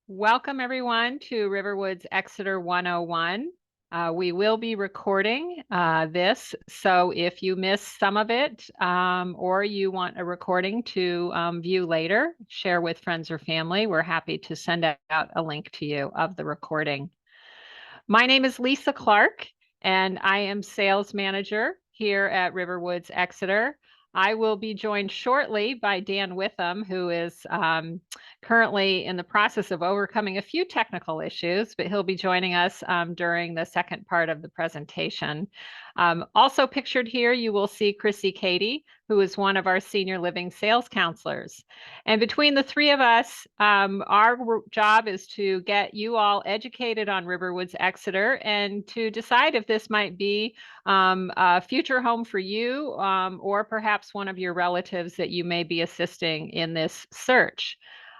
Welcome everyone to RiverWoods Exeter 101. We will be recording this, so if you miss some of it or you want a recording to view later, share with friends or family, we're happy to send out a link to you of the recording. My name is Lisa Clark, and I am sales manager here at RiverWoods Exeter. I will be joined shortly by Dan Witham, who is currently in the process of overcoming a few technical issues, but he'll be joining us during the second part of the presentation. Also pictured here, you will see Chrissy Cady, who is one of our senior living sales counselors. And between the three of us, our job is to get you all educated on RiverWoods Exeter and to decide if this might be a future home for you or perhaps one of your relatives that you may be assisting in this search.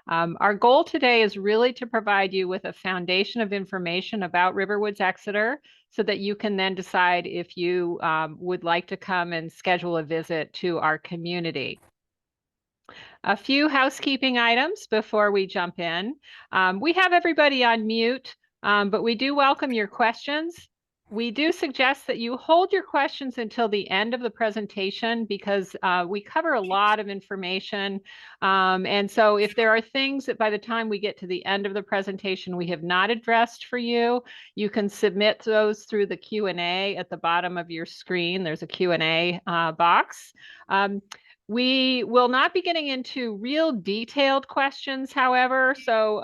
Our goal today is really to provide you with a foundation of information about RiverWoods Exeter so that you can then decide if you would like to come and schedule a visit to our community. A few housekeeping items before we jump in. We have everybody on mute, but we do welcome your questions. We do suggest that you hold your questions until the end of the presentation because we cover a lot of information. And so if there are things that by the time we get to the end of the presentation we have not addressed for you, you can submit those through the Q&A at the bottom of your screen. There's a Q&A box. We will not be getting into real detailed questions, however. So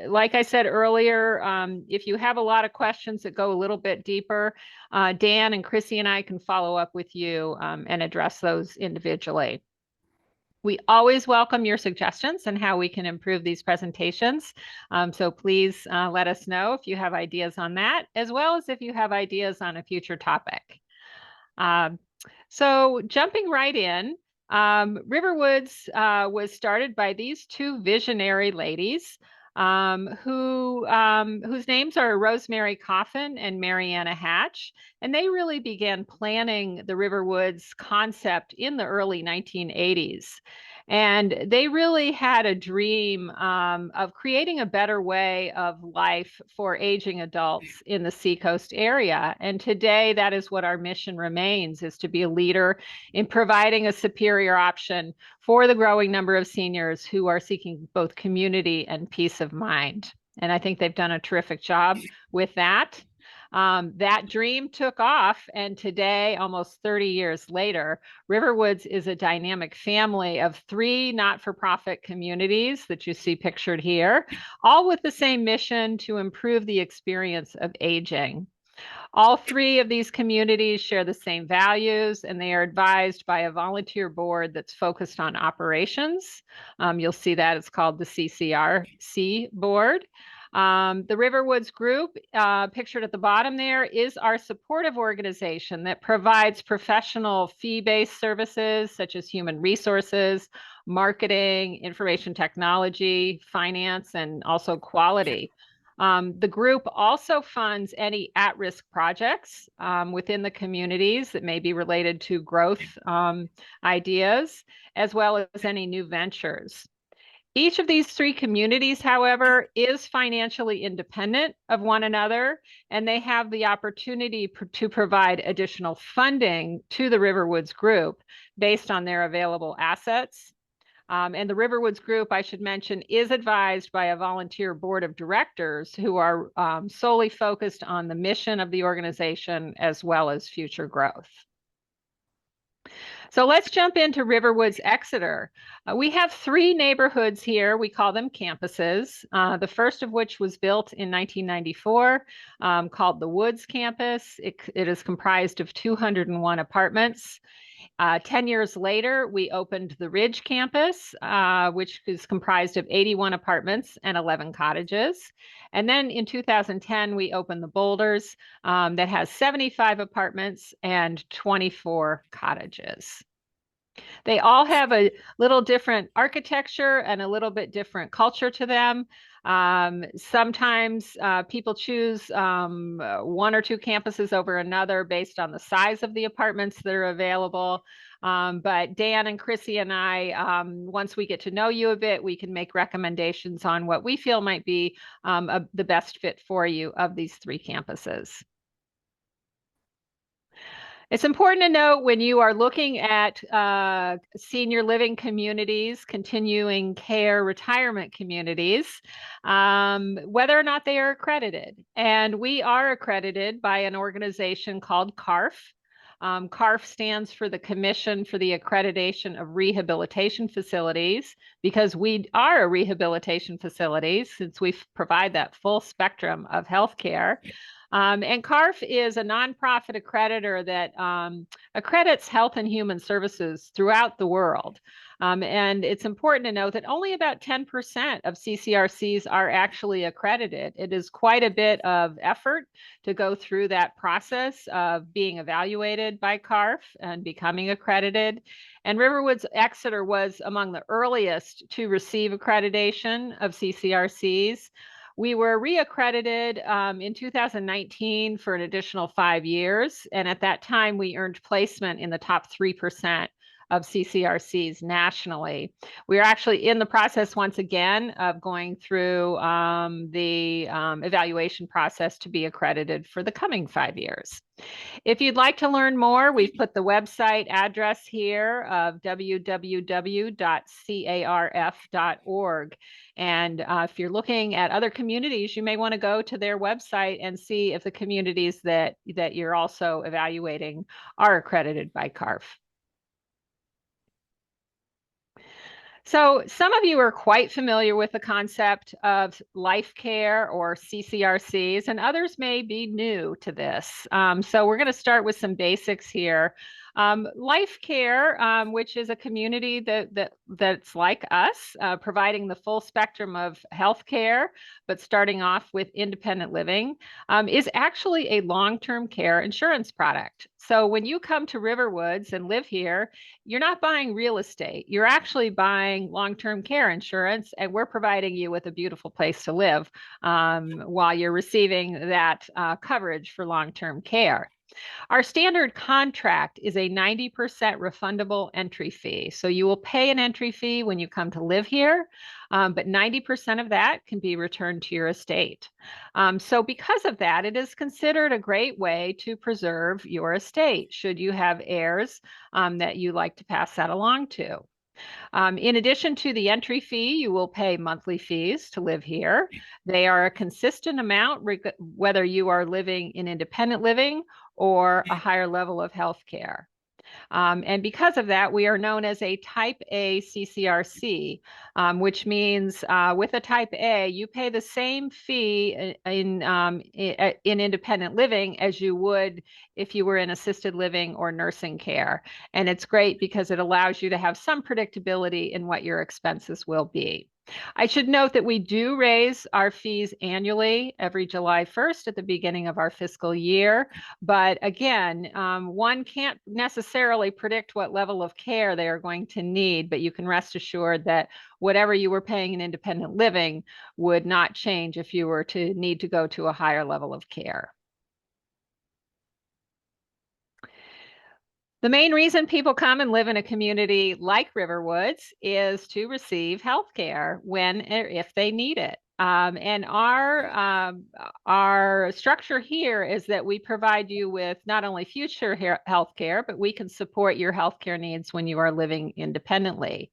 like I said earlier, if you have a lot of questions that go a little bit deeper, Dan and Chrissy and I can follow up with you and address those individually. We always welcome your suggestions and how we can improve these presentations. So please let us know if you have ideas on that, as well as if you have ideas on a future topic. So jumping right in, RiverWoods was started by these two visionary ladies whose names are Rosemary Coffin and Mariana Hatch. And they really began planning the RiverWoods concept in the early 1980s. And they really had a dream of creating a better way of life for aging adults in the Seacoast area. And today, that is what our mission remains, is to be a leader in providing a superior option for the growing number of seniors who are seeking both community and peace of mind. And I think they've done a terrific job with that. That dream took off, and today, almost 30 years later, RiverWoods is a dynamic family of 3 not-for-profit communities that you see pictured here, all with the same mission to improve the experience of aging. All 3 of these communities share the same values, and they are advised by a volunteer board that's focused on operations. You'll see that it's called the CCRC board. The RiverWoods Group, pictured at the bottom there, is our supportive organization that provides professional fee-based services such as human resources, marketing, information technology, finance, and also quality. The group also funds any at-risk projects within the communities that may be related to growth ideas, as well as any new ventures. Each of these 3 communities, however, is financially independent of one another, and they have the opportunity to provide additional funding to the RiverWoods Group based on their available assets. And the RiverWoods Group, I should mention, is advised by a volunteer board of directors who are solely focused on the mission of the organization as well as future growth. So let's jump into RiverWoods Exeter. We have 3 neighborhoods here. We call them campuses. The first of which was built in 1994, called the Woods Campus. It is comprised of 201 apartments. 10 years later, we opened the Ridge campus, which is comprised of 81 apartments and 11 cottages. And then in 2010, we opened the Boulders that has 75 apartments and 24 cottages. They all have a little different architecture and a little bit different culture to them. Sometimes people choose 1 or 2 campuses over another based on the size of the apartments that are available. But Dan and Chrissy and I, once we get to know you a bit, we can make recommendations on what we feel might be the best fit for you of these 3 campuses. It's important to note when you are looking at senior living communities, continuing care retirement communities, whether or not they are accredited. And we are accredited by an organization called CARF. CARF stands for the Commission for the Accreditation of Rehabilitation Facilities, because we are a rehabilitation facility since we provide that full spectrum of healthcare. And CARF is a nonprofit accreditor that accredits health and human services throughout the world. And it's important to note that only about 10% of CCRCs are actually accredited. It is quite a bit of effort to go through that process of being evaluated by CARF and becoming accredited. And RiverWoods Exeter was among the earliest to receive accreditation of CCRCs. We were reaccredited in 2019 for an additional 5 years. And at that time, we earned placement in the top 3% of CCRCs nationally. We are actually in the process once again of going through the evaluation process to be accredited for the coming 5 years. If you'd like to learn more, we've put the website address here of www.carf.org. And if you're looking at other communities, you may want to go to their website and see if the communities that you're also evaluating are accredited by CARF. So some of you are quite familiar with the concept of life care or CCRCs, and others may be new to this. So we're going to start with some basics here. Life Care, which is a community that's like us, providing the full spectrum of healthcare, but starting off with independent living, is actually a long-term care insurance product. So when you come to RiverWoods and live here, you're not buying real estate. You're actually buying long-term care insurance, and we're providing you with a beautiful place to live while you're receiving that coverage for long-term care. Our standard contract is a 90% refundable entry fee. So you will pay an entry fee when you come to live here, but 90% of that can be returned to your estate. So because of that, it is considered a great way to preserve your estate should you have heirs that you like to pass that along to. In addition to the entry fee, you will pay monthly fees to live here. They are a consistent amount, whether you are living in independent living or a higher level of health care. And because of that, we are known as a Type A CCRC, which means with a Type A, you pay the same fee in independent living as you would if you were in assisted living or nursing care. And it's great because it allows you to have some predictability in what your expenses will be. I should note that we do raise our fees annually every July 1st at the beginning of our fiscal year. But again, one can't necessarily predict what level of care they are going to need, but you can rest assured that whatever you were paying in independent living would not change if you were to need to go to a higher level of care. The main reason people come and live in a community like RiverWoods is to receive health care when or if they need it. And our structure here is that we provide you with not only future health care, but we can support your health care needs when you are living independently.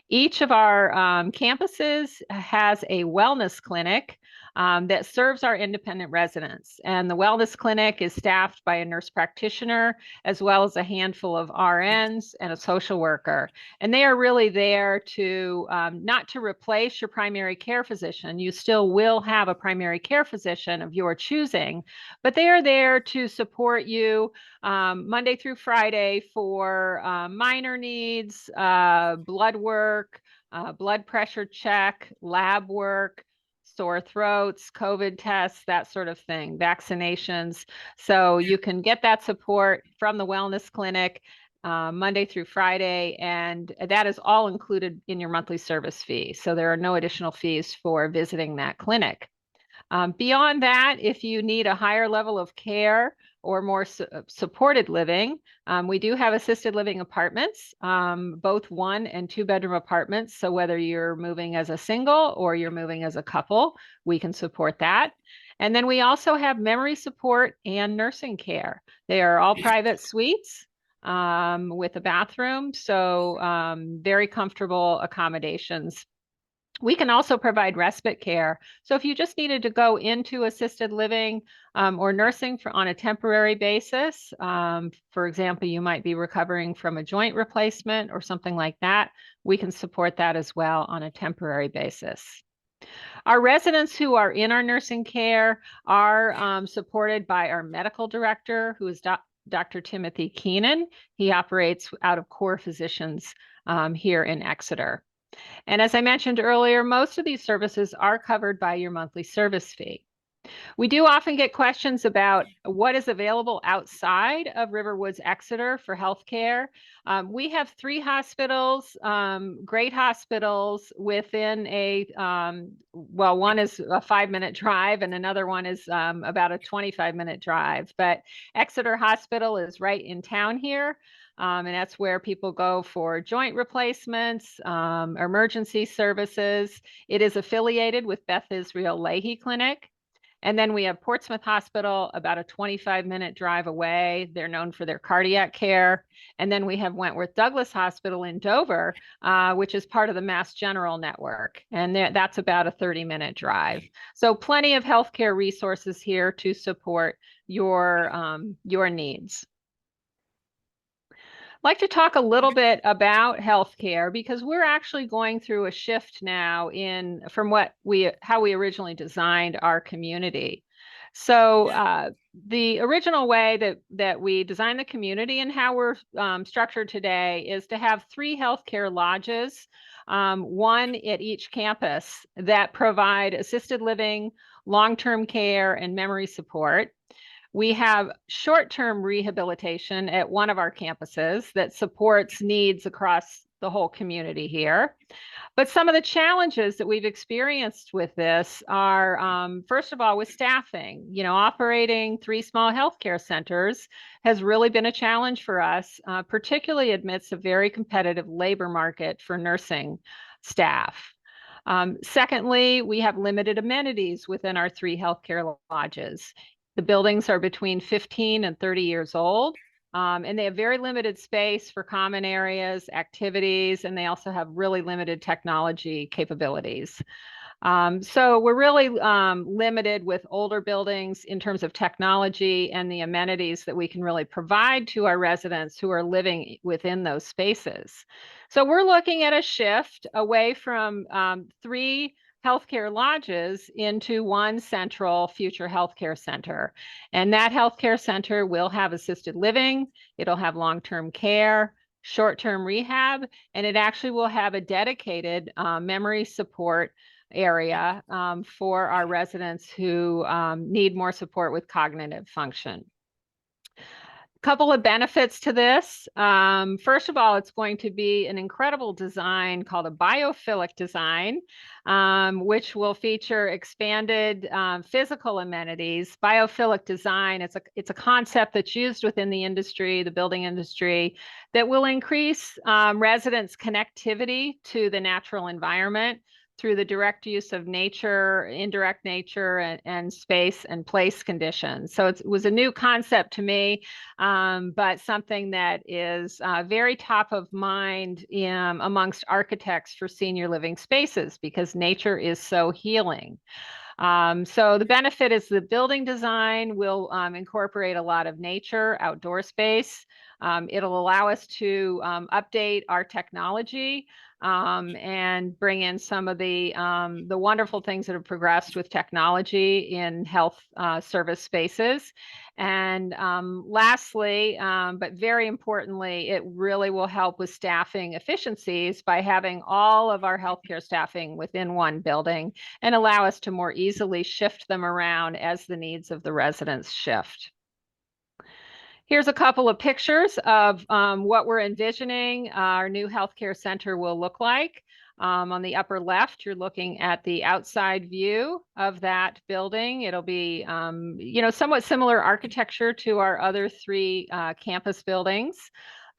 Each of our campuses has a wellness clinic that serves our independent residents. And the wellness clinic is staffed by a nurse practitioner, as well as a handful of RNs and a social worker. And they are really there to not to replace your primary care physician. You still will have a primary care physician of your choosing, but they are there to support you Monday through Friday for minor needs, blood work, blood pressure check, lab work, sore throats, COVID tests, that sort of thing, vaccinations. So you can get that support from the wellness clinic Monday through Friday, and that is all included in your monthly service fee. So there are no additional fees for visiting that clinic. Beyond that, if you need a higher level of care, or more supported living. We do have assisted living apartments, both 1 and 2 bedroom apartments. So whether you're moving as a single or you're moving as a couple, we can support that. And then we also have memory support and nursing care. They are all private suites with a bathroom, so very comfortable accommodations. We can also provide respite care. So if you just needed to go into assisted living or nursing on a temporary basis, for example, you might be recovering from a joint replacement or something like that, we can support that as well on a temporary basis. Our residents who are in our nursing care are supported by our medical director, who is Dr. Timothy Keenan. He operates out of Core Physicians here in Exeter. And as I mentioned earlier, most of these services are covered by your monthly service fee. We do often get questions about what is available outside of RiverWoods Exeter for healthcare. We have 3 hospitals, great hospitals within well, one is a 5-minute drive and another one is about a 25-minute drive. But Exeter Hospital is right in town here. And that's where people go for joint replacements, emergency services. It is affiliated with Beth Israel Lahey Clinic. And then we have Portsmouth Hospital, about a 25-minute drive away. They're known for their cardiac care. And then we have Wentworth Douglas Hospital in Dover, which is part of the Mass General network. And that's about a 30-minute drive. So plenty of healthcare resources here to support your needs. I'd like to talk a little bit about healthcare because we're actually going through a shift now from how we originally designed our community. So the original way that we designed the community and how we're structured today is to have 3 healthcare lodges, 1 at each campus, that provide assisted living, long-term care, and memory support. We have short-term rehabilitation at one of our campuses that supports needs across the whole community here. But some of the challenges that we've experienced with this are, first of all, with staffing. Operating 3 small healthcare centers has really been a challenge for us, particularly amidst a very competitive labor market for nursing staff. Secondly, we have limited amenities within our 3 healthcare lodges. The buildings are between 15 and 30 years old, and they have very limited space for common areas, activities, and they also have really limited technology capabilities. So we're really limited with older buildings in terms of technology and the amenities that we can really provide to our residents who are living within those spaces. So we're looking at a shift away from 3 healthcare lodges into 1 central future healthcare center. And that healthcare center will have assisted living, it'll have long-term care, short-term rehab, and it actually will have a dedicated memory support area for our residents who need more support with cognitive function. Couple of benefits to this. First of all, it's going to be an incredible design called a biophilic design, which will feature expanded physical amenities. Biophilic design, it's a concept that's used within the industry, the building industry, that will increase residents' connectivity to the natural environment through the direct use of nature, indirect nature, and space and place conditions. So it was a new concept to me, but something that is very top of mind amongst architects for senior living spaces because nature is so healing. So the benefit is the building design will incorporate a lot of nature, outdoor space. It'll allow us to update our technology and bring in some of the wonderful things that have progressed with technology in health service spaces. And lastly, but very importantly, it really will help with staffing efficiencies by having all of our healthcare staffing within 1 building and allow us to more easily shift them around as the needs of the residents shift. Here's a couple of pictures of what we're envisioning our new healthcare center will look like. On the upper left, you're looking at the outside view of that building. It'll be, somewhat similar architecture to our other three campus buildings.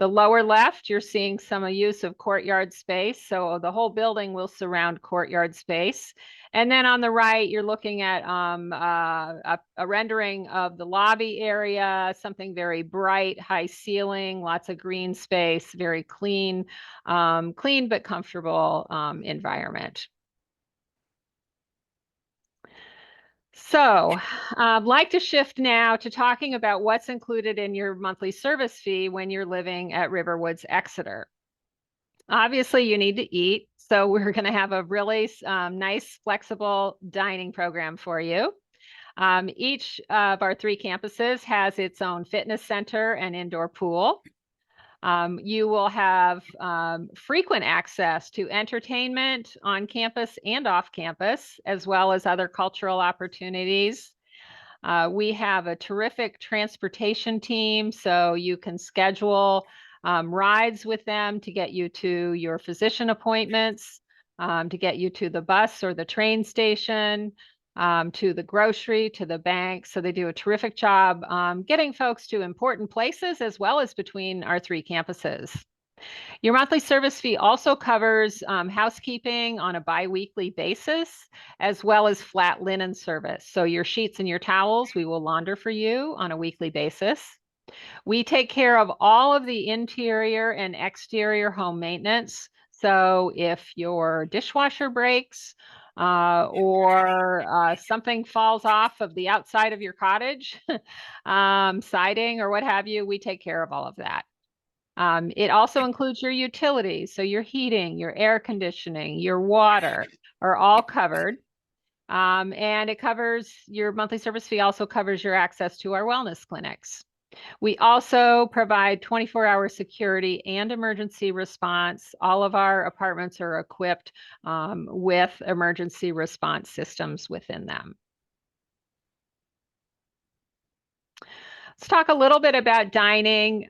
The lower left, you're seeing some use of courtyard space. So the whole building will surround courtyard space. And then on the right, you're looking at a rendering of the lobby area, something very bright, high ceiling, lots of green space, very clean, clean but comfortable environment. So I'd like to shift now to talking about what's included in your monthly service fee when you're living at RiverWoods Exeter. Obviously, you need to eat, so we're going to have a really nice, flexible dining program for you. Each of our three campuses has its own fitness center and indoor pool. You will have frequent access to entertainment on campus and off campus, as well as other cultural opportunities. We have a terrific transportation team, so you can schedule rides with them to get you to your physician appointments, to get you to the bus or the train station, to the grocery, to the bank. So they do a terrific job getting folks to important places as well as between our three campuses. Your monthly service fee also covers housekeeping on a bi-weekly basis, as well as flat linen service. So your sheets and your towels, we will launder for you on a weekly basis. We take care of all of the interior and exterior home maintenance. So if your dishwasher breaks or something falls off of the outside of your cottage, siding or what have you, we take care of all of that. It also includes your utilities. So your heating, your air conditioning, your water are all covered. And it covers your monthly service fee also covers your access to our wellness clinics. We also provide 24-hour security and emergency response. All of our apartments are equipped with emergency response systems within them. Let's talk a little bit about dining.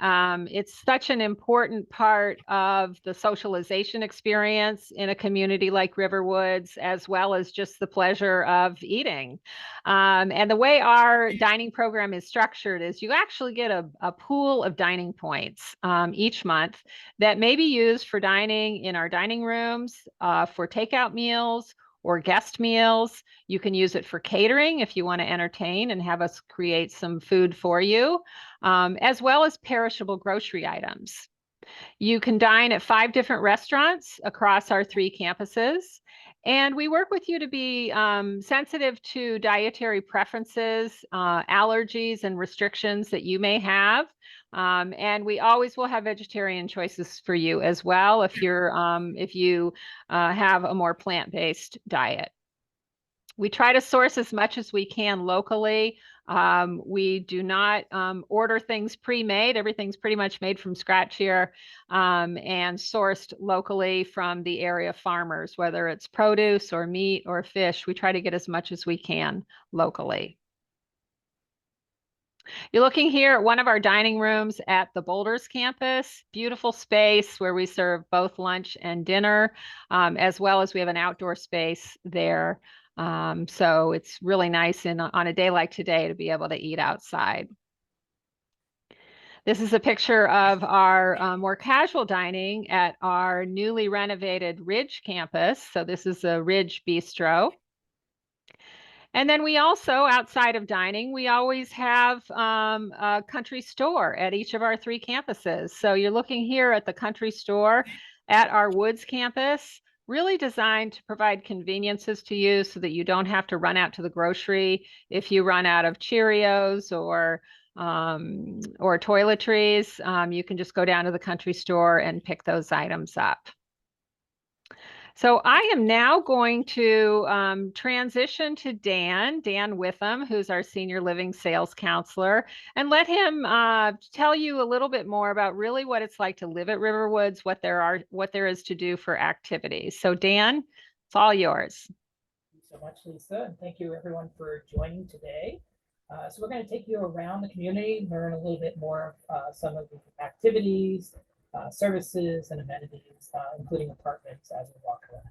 It's such an important part of the socialization experience in a community like RiverWoods, as well as just the pleasure of eating. And the way our dining program is structured is you actually get a pool of dining points each month that may be used for dining in our dining rooms, for takeout meals, or guest meals. You can use it for catering if you want to entertain and have us create some food for you, as well as perishable grocery items. You can dine at 5 different restaurants across our 3 campuses. And we work with you to be sensitive to dietary preferences, allergies, and restrictions that you may have. And we always will have vegetarian choices for you as well if you have a more plant-based diet. We try to source as much as we can locally. We do not order things pre-made. Everything's pretty much made from scratch here and sourced locally from the area farmers, whether it's produce or meat or fish. We try to get as much as we can locally. You're looking here at one of our dining rooms at the Boulders campus. Beautiful space where we serve both lunch and dinner, as well as we have an outdoor space there. So it's really nice on a day like today to be able to eat outside. This is a picture of our more casual dining at our newly renovated Ridge campus. So this is a Ridge Bistro. And then we also, outside of dining, we always have a country store at each of our 3 campuses. So you're looking here at the country store at our Woods campus, really designed to provide conveniences to you so that you don't have to run out to the grocery if you run out of Cheerios or toiletries. You can just go down to the country store and pick those items up. So I am now going to transition to Dan Witham, who's our Senior Living Sales Counselor, and let him tell you a little bit more about really what it's like to live at RiverWoods, what there is to do for activities. So Dan, it's all yours. Thank you so much, Lisa, and thank you everyone for joining today. So we're going to take you around the community, learn a little bit more of some of the activities, services, and amenities, including apartments as we walk around.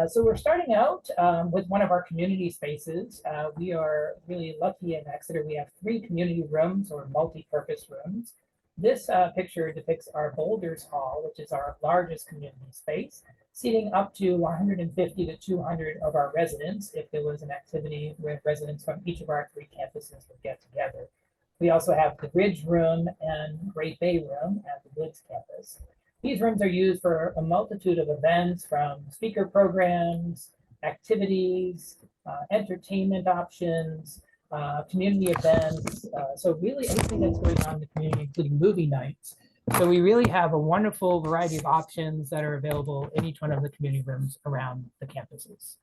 So we're starting out with one of our community spaces. We are really lucky in Exeter. We have 3 community rooms or multi-purpose rooms. This picture depicts our Boulders Hall, which is our largest community space, seating up to 150 to 200 of our residents if there was an activity where residents from each of our 3 campuses would get together. We also have the Bridge Room and Great Bay Room at the Woods campus. These rooms are used for a multitude of events, from speaker programs, activities, entertainment options, community events. So really anything that's going on in the community, including movie nights. So we really have a wonderful variety of options that are available in each one of the community rooms around the campuses.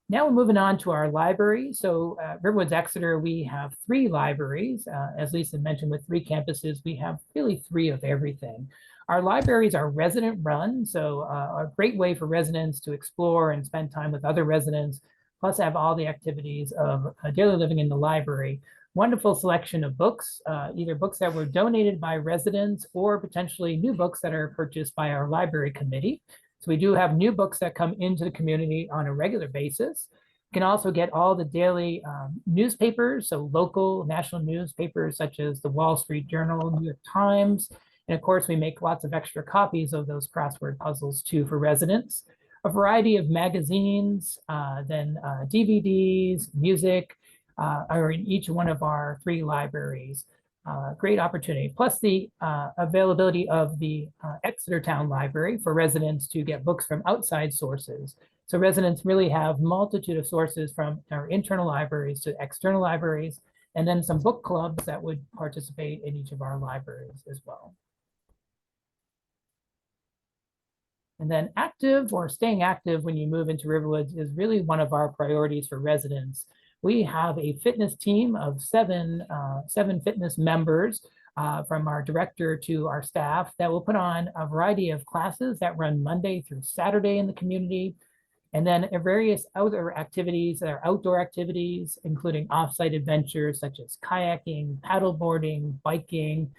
Now we're moving on to our library. So RiverWoods Exeter, we have 3 libraries. As Lisa mentioned, with 3 campuses, we have really 3 of everything. Our libraries are resident run, so a great way for residents to explore and spend time with other residents, plus have all the activities of daily living in the library. Wonderful selection of books, either books that were donated by residents or potentially new books that are purchased by our library committee. So we do have new books that come into the community on a regular basis. You can also get all the daily newspapers, so local national newspapers such as the Wall Street Journal, New York Times, and of course we make lots of extra copies of those crossword puzzles too for residents. A variety of magazines, then DVDs, music are in each one of our 3 libraries. Great opportunity. Plus the availability of the Exeter Town Library for residents to get books from outside sources. So residents really have multitude of sources from our internal libraries to external libraries, and then some book clubs that would participate in each of our libraries as well. And then active or staying active when you move into RiverWoods is really one of our priorities for residents. We have a fitness team of 7 fitness members from our director to our staff that will put on a variety of classes that run Monday through Saturday in the community. And then various outdoor activities that are outdoor activities, including off-site adventures such as kayaking, paddleboarding, biking.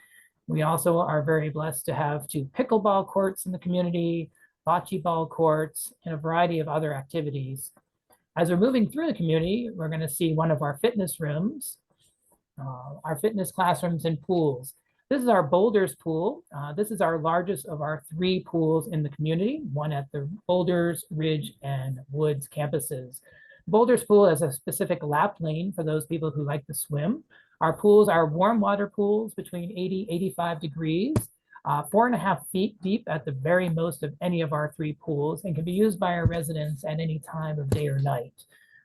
We also are very blessed to have 2 pickleball courts in the community, bocce ball courts, and a variety of other activities. As we're moving through the community, we're going to see one of our fitness rooms, our fitness classrooms and pools. This is our Boulders pool. This is our largest of our 3 pools in the community, one at the Boulders, Ridge, and Woods campuses. Boulders pool has a specific lap lane for those people who like to swim. Our pools are warm water pools between 80, 85 degrees. 4.5 feet deep at the very most of any of our 3 pools, and can be used by our residents at any time of day or night.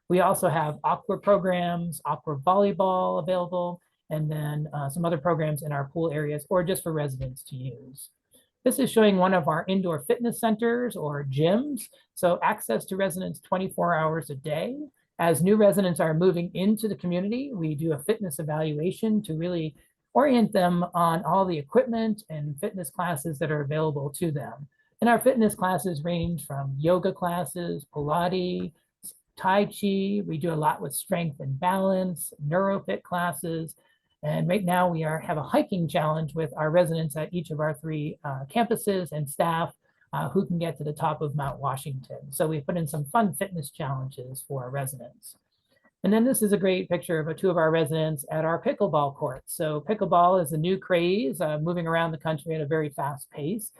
We also have aqua programs, aqua volleyball available, and then some other programs in our pool areas or just for residents to use. This is showing one of our indoor fitness centers or gyms. So access to residents 24 hours a day. As new residents are moving into the community, we do a fitness evaluation to really orient them on all the equipment and fitness classes that are available to them. And our fitness classes range from yoga classes, Pilates, Tai Chi. We do a lot with strength and balance, NeuroFit classes. And right now we have a hiking challenge with our residents at each of our 3 campuses and staff who can get to the top of Mount Washington. So we put in some fun fitness challenges for our residents. And then this is a great picture of 2 of our residents at our pickleball courts. So pickleball is a new craze moving around the country at a very fast pace.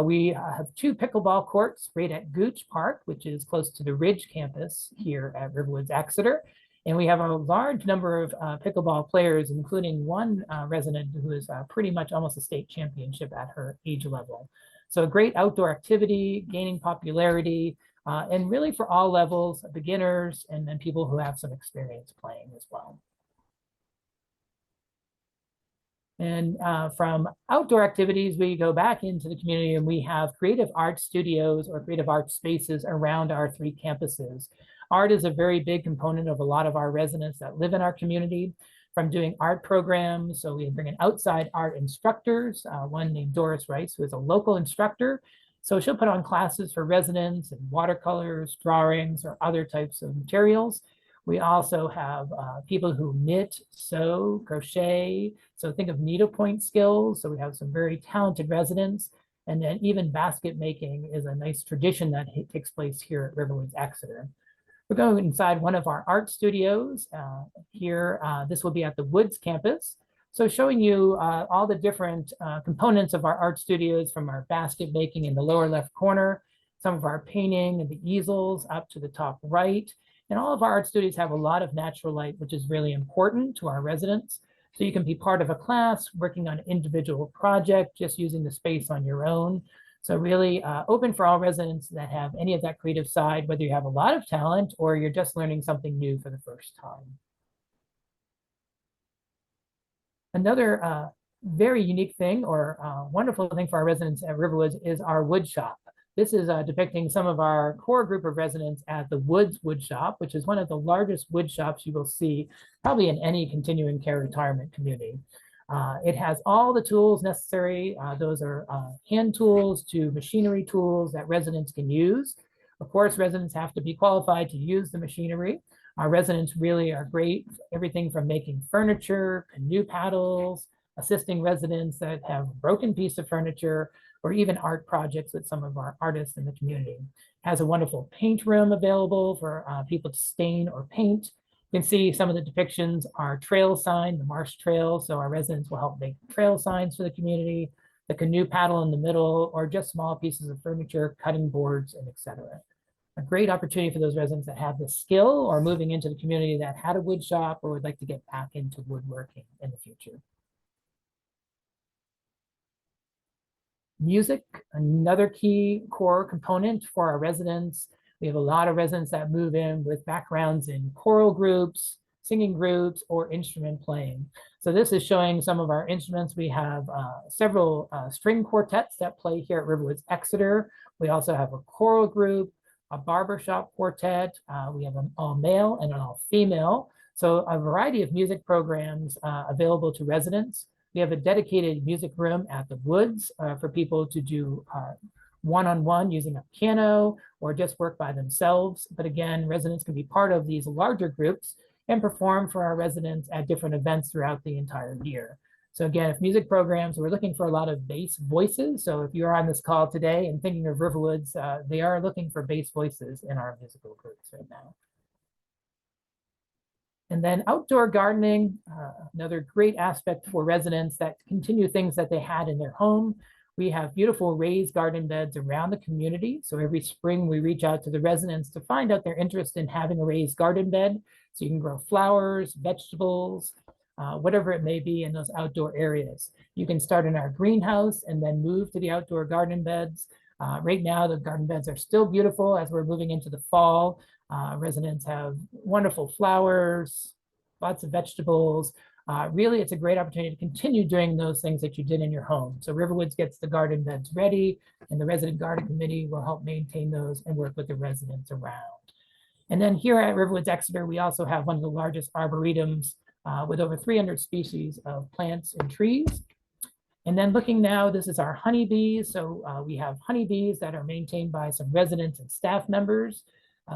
We have 2 pickleball courts right at Gooch Park, which is close to the Ridge campus here at RiverWoods Exeter. And we have a large number of pickleball players, including one resident who is pretty much almost a state championship at her age level. So a great outdoor activity, gaining popularity, and really for all levels, beginners and then people who have some experience playing as well. And from outdoor activities, we go back into the community and we have creative art studios or creative art spaces around our 3 campuses. Art is a very big component of a lot of our residents that live in our community, from doing art programs. So we bring in outside art instructors, one named Doris Rice, who is a local instructor. So she'll put on classes for residents in watercolors, drawings, or other types of materials. We also have people who knit, sew, crochet. So think of needlepoint skills. So we have some very talented residents. And then even basket making is a nice tradition that takes place here at RiverWoods Exeter. We're going inside one of our art studios here. This will be at the Woods campus. So showing you all the different components of our art studios, from our basket making in the lower left corner, some of our painting and the easels up to the top right. And all of our art studios have a lot of natural light, which is really important to our residents. So you can be part of a class, working on an individual project, just using the space on your own. So really open for all residents that have any of that creative side, whether you have a lot of talent or you're just learning something new for the first time. Another very unique thing or wonderful thing for our residents at RiverWoods is our wood shop. This is depicting some of our core group of residents at the Woods Wood Shop, which is one of the largest wood shops you will see probably in any continuing care retirement community. It has all the tools necessary. Those are hand tools to machinery tools that residents can use. Of course, residents have to be qualified to use the machinery. Our residents really are great, everything from making furniture, canoe paddles, assisting residents that have a broken piece of furniture, or even art projects with some of our artists in the community. It has a wonderful paint room available for people to stain or paint. You can see some of the depictions are trail sign, the Marsh Trail. So our residents will help make trail signs for the community, the canoe paddle in the middle, or just small pieces of furniture, cutting boards, and etc. A great opportunity for those residents that have the skill or moving into the community that had a wood shop or would like to get back into woodworking in the future. Music, another key core component for our residents. We have a lot of residents that move in with backgrounds in choral groups, singing groups, or instrument playing. So this is showing some of our instruments. We have several string quartets that play here at RiverWoods Exeter. We also have a choral group, a barbershop quartet. We have an all male and an all female. So a variety of music programs available to residents. We have a dedicated music room at the Woods for people to do one-on-one using a piano or just work by themselves. But again, residents can be part of these larger groups and perform for our residents at different events throughout the entire year. So again, if music programs, we're looking for a lot of bass voices. So if you're on this call today and thinking of RiverWoods, they are looking for bass voices in our musical groups right now. And then outdoor gardening, another great aspect for residents that continue things that they had in their home. We have beautiful raised garden beds around the community. So every spring we reach out to the residents to find out their interest in having a raised garden bed. So you can grow flowers, vegetables, whatever it may be in those outdoor areas. You can start in our greenhouse and then move to the outdoor garden beds. Right now, the garden beds are still beautiful as we're moving into the fall. Residents have wonderful flowers, lots of vegetables. Really, it's a great opportunity to continue doing those things that you did in your home. So RiverWoods gets the garden beds ready, and the resident garden committee will help maintain those and work with the residents around. And then here at RiverWoods Exeter, we also have one of the largest arboretums with over 300 species of plants and trees. And then looking now, this is our honeybees. So we have honeybees that are maintained by some residents and staff members.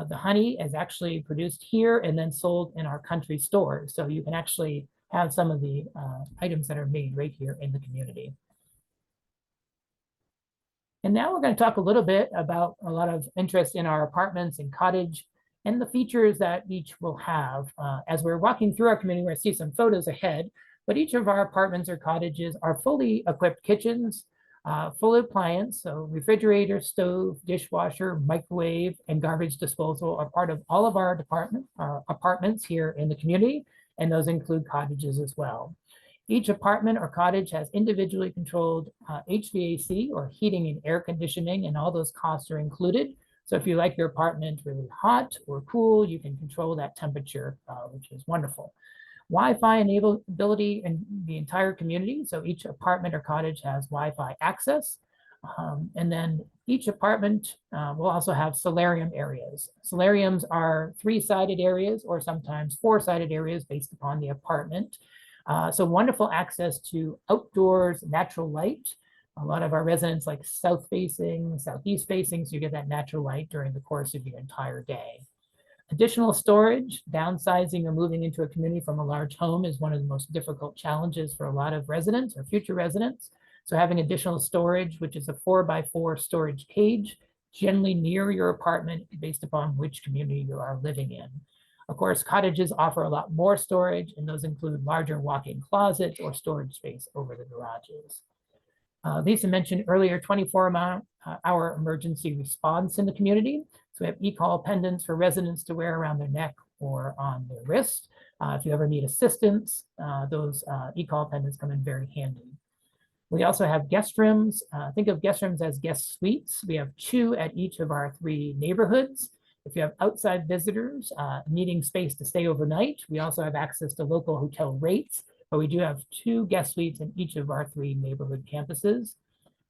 The honey is actually produced here and then sold in our country stores. So you can actually have some of the items that are made right here in the community. And now we're going to talk a little bit about a lot of interest in our apartments and cottage and the features that each will have. As we're walking through our community, we're going to see some photos ahead, but each of our apartments or cottages are fully equipped kitchens, full appliance, so refrigerator, stove, dishwasher, microwave, and garbage disposal are part of all of our apartments here in the community, and those include cottages as well. Each apartment or cottage has individually controlled HVAC or heating and air conditioning, and all those costs are included. So if you like your apartment really hot or cool, you can control that temperature, which is wonderful. Wi-Fi enability in the entire community. So each apartment or cottage has Wi-Fi access. And then each apartment will also have solarium areas. Solariums are 3-sided areas or sometimes 4-sided areas based upon the apartment. So wonderful access to outdoors, natural light. A lot of our residents like south facing, southeast facing, so you get that natural light during the course of your entire day. Additional storage, downsizing or moving into a community from a large home is one of the most difficult challenges for a lot of residents or future residents. So having additional storage, which is a 4x4 storage cage, generally near your apartment based upon which community you are living in. Of course, cottages offer a lot more storage, and those include larger walk-in closets or storage space over the garages. Lisa mentioned earlier 24-hour emergency response in the community. So we have e-call pendants for residents to wear around their neck or on their wrist. If you ever need assistance, those e-call pendants come in very handy. We also have guest rooms. Think of guest rooms as guest suites. We have 2 at each of our 3 neighborhoods. If you have outside visitors needing space to stay overnight, we also have access to local hotel rates, but we do have 2 guest suites in each of our 3 neighborhood campuses.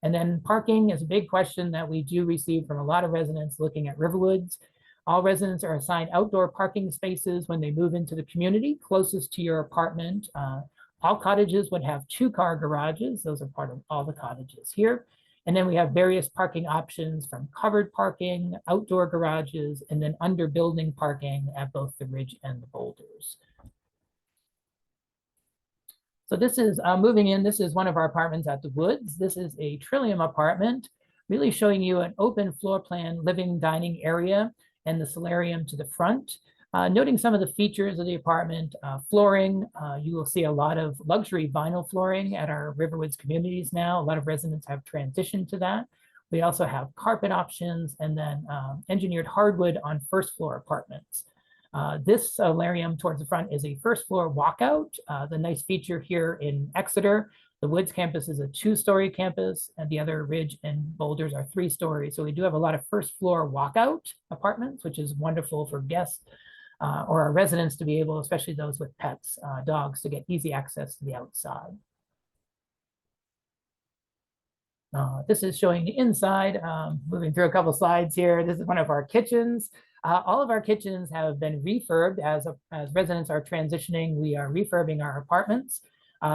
And then parking is a big question that we do receive from a lot of residents looking at RiverWoods. All residents are assigned outdoor parking spaces when they move into the community closest to your apartment. All cottages would have 2-car garages. Those are part of all the cottages here. And then we have various parking options from covered parking, outdoor garages, and then under building parking at both the Ridge and the Boulders. So this is moving in. This is one of our apartments at the Woods. This is a Trillium apartment, really showing you an open floor plan living dining area and the solarium to the front. Noting some of the features of the apartment, flooring, you will see a lot of luxury vinyl flooring at our RiverWoods communities now. A lot of residents have transitioned to that. We also have carpet options and then engineered hardwood on first floor apartments. This solarium towards the front is a first floor walkout. The nice feature here in Exeter, the Woods campus is a 2-story campus, and the other Ridge and Boulders are 3 stories. So we do have a lot of first floor walkout apartments, which is wonderful for guests or our residents to be able, especially those with pets, dogs, to get easy access to the outside. This is showing the inside, moving through a couple slides here. This is one of our kitchens. All of our kitchens have been refurbed as residents are transitioning. We are refurbing our apartments.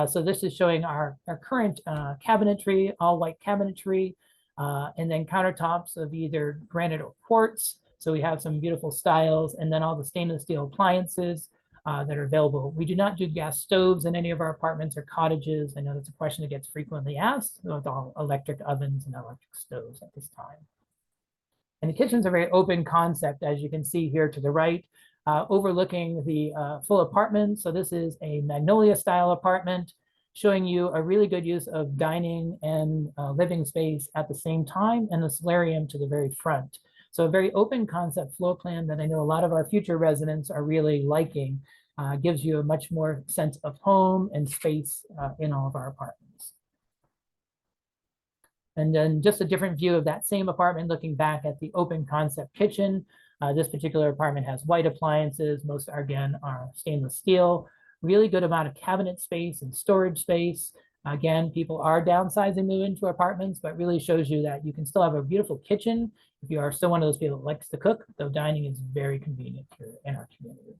So this is showing our current cabinetry, all white cabinetry, and then countertops of either granite or quartz. So we have some beautiful styles, and then all the stainless steel appliances that are available. We do not do gas stoves in any of our apartments or cottages. I know that's a question that gets frequently asked. So it's all electric ovens and electric stoves at this time. And the kitchen's a very open concept, as you can see here to the right, overlooking the full apartment. So this is a Magnolia style apartment, showing you a really good use of dining and living space at the same time, and the solarium to the very front. So a very open concept floor plan that I know a lot of our future residents are really liking. Gives you a much more sense of home and space in all of our apartments. And then just a different view of that same apartment, looking back at the open concept kitchen. This particular apartment has white appliances. Most, again, are stainless steel. Really good amount of cabinet space and storage space. Again, people are downsizing, moving into apartments, but really shows you that you can still have a beautiful kitchen if you are still one of those people that likes to cook, though dining is very convenient here in our community.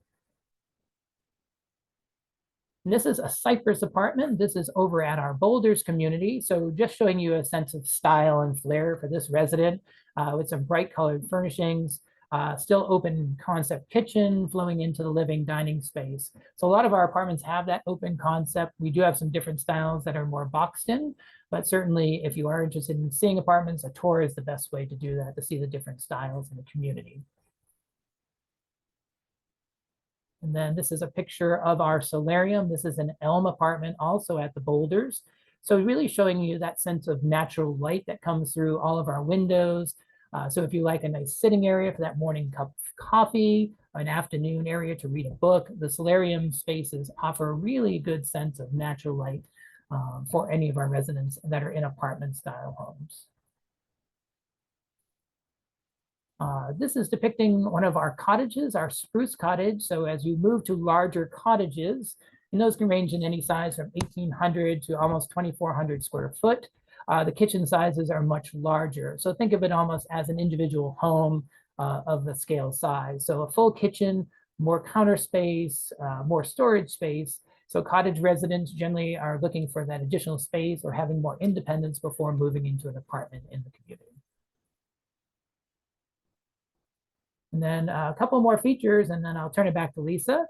And this is a Cypress apartment. This is over at our Boulders community. So just showing you a sense of style and flair for this resident with some bright colored furnishings. Still open concept kitchen flowing into the living dining space. So a lot of our apartments have that open concept. We do have some different styles that are more boxed in, but certainly if you are interested in seeing apartments, a tour is the best way to do that, to see the different styles in the community. And then this is a picture of our solarium. This is an elm apartment also at the Boulders. So really showing you that sense of natural light that comes through all of our windows. So if you like a nice sitting area for that morning cup of coffee, an afternoon area to read a book, the solarium spaces offer a really good sense of natural light for any of our residents that are in apartment style homes. This is depicting one of our cottages, our spruce cottage. So as you move to larger cottages, and those can range in any size from 1,800 to almost 2,400 square foot. The kitchen sizes are much larger. So think of it almost as an individual home of the scale size. So a full kitchen, more counter space, more storage space. So cottage residents generally are looking for that additional space or having more independence before moving into an apartment in the community. And then a couple more features, and then I'll turn it back to Lisa.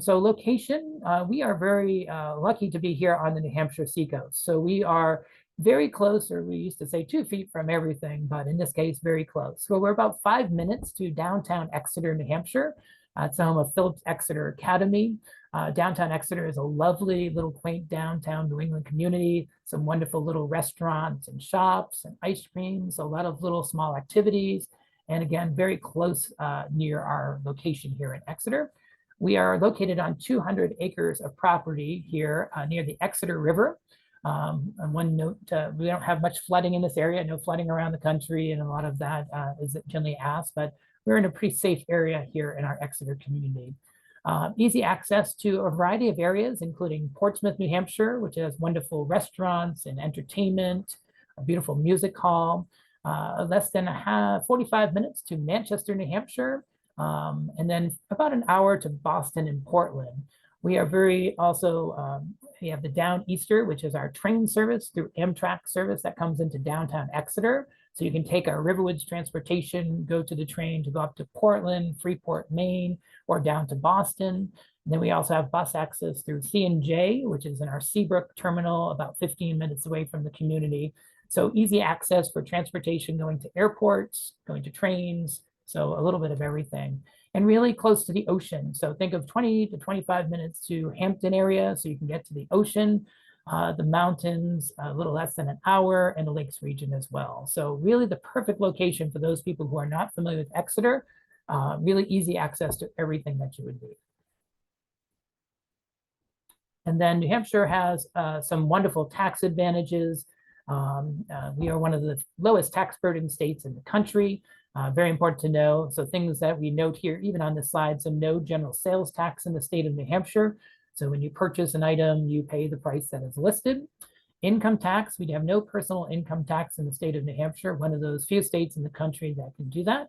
So location, we are very lucky to be here on the New Hampshire seacoast. So we are very close, or we used to say 2 feet from everything, but in this case, very close. So we're about 5 minutes to downtown Exeter, New Hampshire. It's home of Phillips Exeter Academy. Downtown Exeter is a lovely little quaint downtown New England community, some wonderful little restaurants and shops and ice creams, a lot of little small activities, and again, very close near our location here in Exeter. We are located on 200 acres of property here near the Exeter River. And one note, we don't have much flooding in this area, no flooding around the country, and a lot of that is generally asked, but we're in a pretty safe area here in our Exeter community. Easy access to a variety of areas, including Portsmouth, New Hampshire, which has wonderful restaurants and entertainment, a beautiful music hall, less than 45 minutes to Manchester, New Hampshire, and then about an hour to Boston and Portland. We are very also, we have the Down Easter, which is our train service through Amtrak service that comes into downtown Exeter. So you can take our RiverWoods transportation, go to the train to go up to Portland, Freeport, Maine, or down to Boston. And then we also have bus access through C&J, which is in our Seabrook terminal, about 15 minutes away from the community. So easy access for transportation going to airports, going to trains, so a little bit of everything. And really close to the ocean. So think of 20 to 25 minutes to Hampton area, so you can get to the ocean, the mountains, a little less than an hour, and the lakes region as well. So really the perfect location for those people who are not familiar with Exeter, really easy access to everything that you would need. And then New Hampshire has some wonderful tax advantages. We are one of the lowest tax burden states in the country. Very important to know. So things that we note here, even on this slide, so no general sales tax in the state of New Hampshire. So when you purchase an item, you pay the price that is listed. Income tax, we have no personal income tax in the state of New Hampshire, one of those few states in the country that can do that.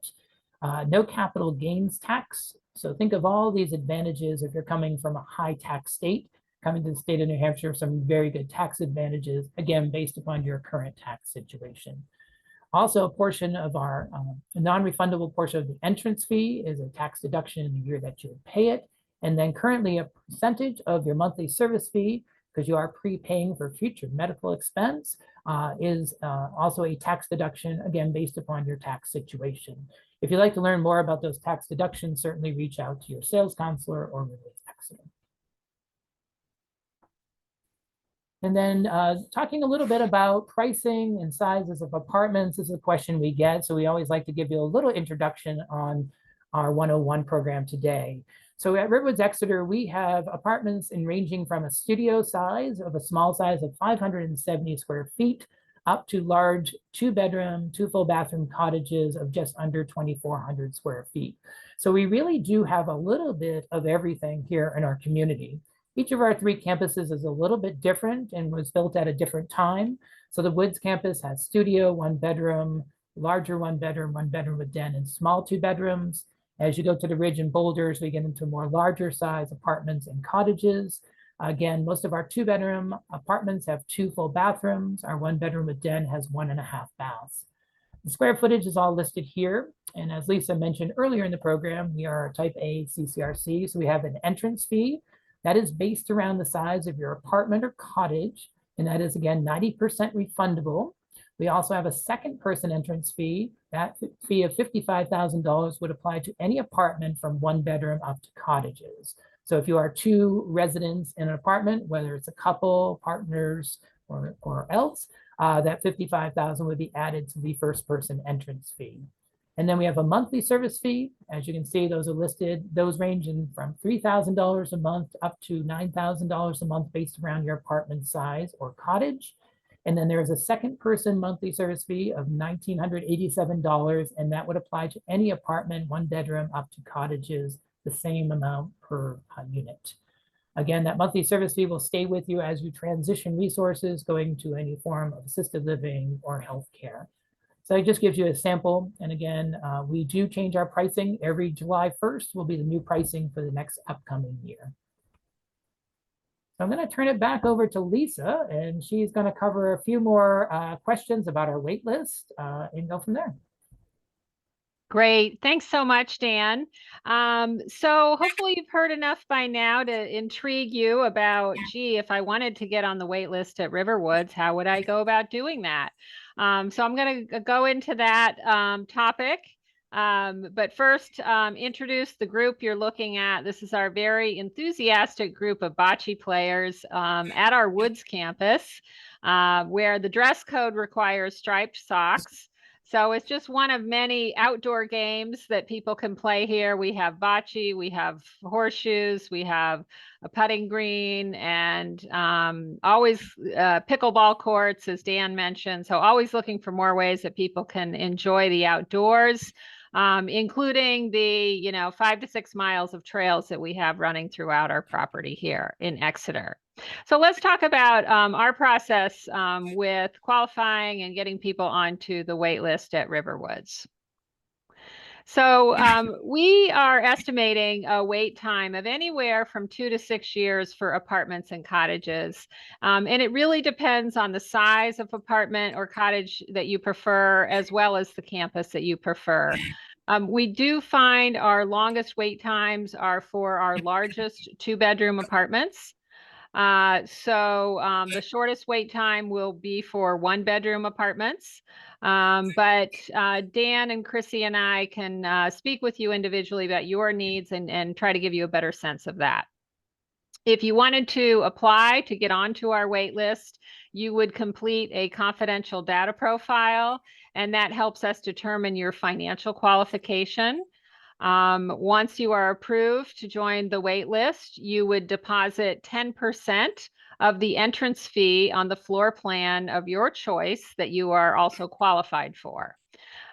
No capital gains tax. So think of all these advantages if you're coming from a high tax state. Coming to the state of New Hampshire, some very good tax advantages, again, based upon your current tax situation. Also, a portion of our non-refundable portion of the entrance fee is a tax deduction in the year that you would pay it. And then currently a percentage of your monthly service fee, because you are prepaying for future medical expense, is also a tax deduction, again, based upon your tax situation. If you'd like to learn more about those tax deductions, certainly reach out to your sales counselor or RiverWoods Exeter. And then talking a little bit about pricing and sizes of apartments. This is a question we get, so we always like to give you a little introduction on our 101 program today. So at RiverWoods Exeter, we have apartments ranging from a studio size of a small size of 570 square feet up to large 2-bedroom, 2 full bathroom cottages of just under 2,400 square feet. So we really do have a little bit of everything here in our community. Each of our 3 campuses is a little bit different and was built at a different time. So the Woods campus has studio, 1-bedroom, larger 1-bedroom, 1-bedroom with den, and small 2 bedrooms. As you go to the Ridge and Boulders, we get into more larger size apartments and cottages. Again, most of our 2-bedroom apartments have 2 full bathrooms. Our 1-bedroom with den has 1.5 baths. The square footage is all listed here. And as Lisa mentioned earlier in the program, we are a type A CCRC. So we have an entrance fee that is based around the size of your apartment or cottage. And that is, again, 90% refundable. We also have a second person entrance fee. That fee of $55,000 would apply to any apartment from 1 bedroom up to cottages. So if you are 2 residents in an apartment, whether it's a couple, partners, or else, that $55,000 would be added to the first person entrance fee. And then we have a monthly service fee. As you can see, those are listed. Those ranging from $3,000 a month up to $9,000 a month based around your apartment size or cottage. And then there's a second person monthly service fee of $1,987, and that would apply to any apartment, 1 bedroom up to cottages, the same amount per unit. Again, that monthly service fee will stay with you as you transition resources going to any form of assisted living or healthcare. So it just gives you a sample. And again, we do change our pricing every July 1st will be the new pricing for the next upcoming year. So I'm going to turn it back over to Lisa, and she's going to cover a few more questions about our wait list and go from there. Great. Thanks so much, Dan. So hopefully you've heard enough by now to intrigue you about, gee, if I wanted to get on the wait list at RiverWoods, how would I go about doing that? So I'm going to go into that topic. But first, introduce the group you're looking at. This is our very enthusiastic group of bocce players at our Woods campus, where the dress code requires striped socks. So it's just one of many outdoor games that people can play here. We have bocce, we have horseshoes, we have a putting green, and always pickleball courts, as Dan mentioned. So always looking for more ways that people can enjoy the outdoors, including the 5 to 6 miles of trails that we have running throughout our property here in Exeter. So let's talk about our process with qualifying and getting people onto the wait list at RiverWoods. So we are estimating a wait time of anywhere from 2 to 6 years for apartments and cottages. And it really depends on the size of apartment or cottage that you prefer, as well as the campus that you prefer. We do find our longest wait times are for our largest 2-bedroom apartments. So the shortest wait time will be for 1-bedroom apartments. But Dan and Chrissy and I can speak with you individually about your needs and try to give you a better sense of that. If you wanted to apply to get onto our wait list, you would complete a confidential data profile, and that helps us determine your financial qualification. Once you are approved to join the wait list, you would deposit 10% of the entrance fee on the floor plan of your choice that you are also qualified for.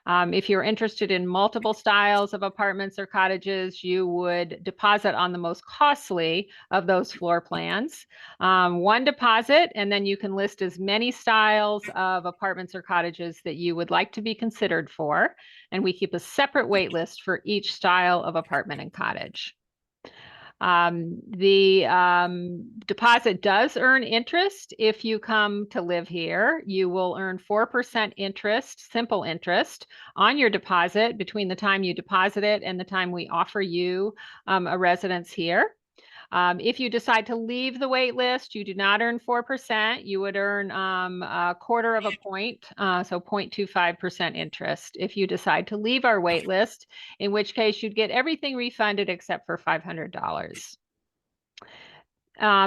If you're interested in multiple styles of apartments or cottages, you would deposit on the most costly of those floor plans. One deposit, and then you can list as many styles of apartments or cottages that you would like to be considered for. And we keep a separate wait list for each style of apartment and cottage. The deposit does earn interest if you come to live here. You will earn 4% interest, simple interest, on your deposit between the time you deposit it and the time we offer you a residence here. If you decide to leave the wait list, you do not earn 4%. You would earn a quarter of a point, so 0.25% interest if you decide to leave our wait list, in which case you'd get everything refunded except for $500.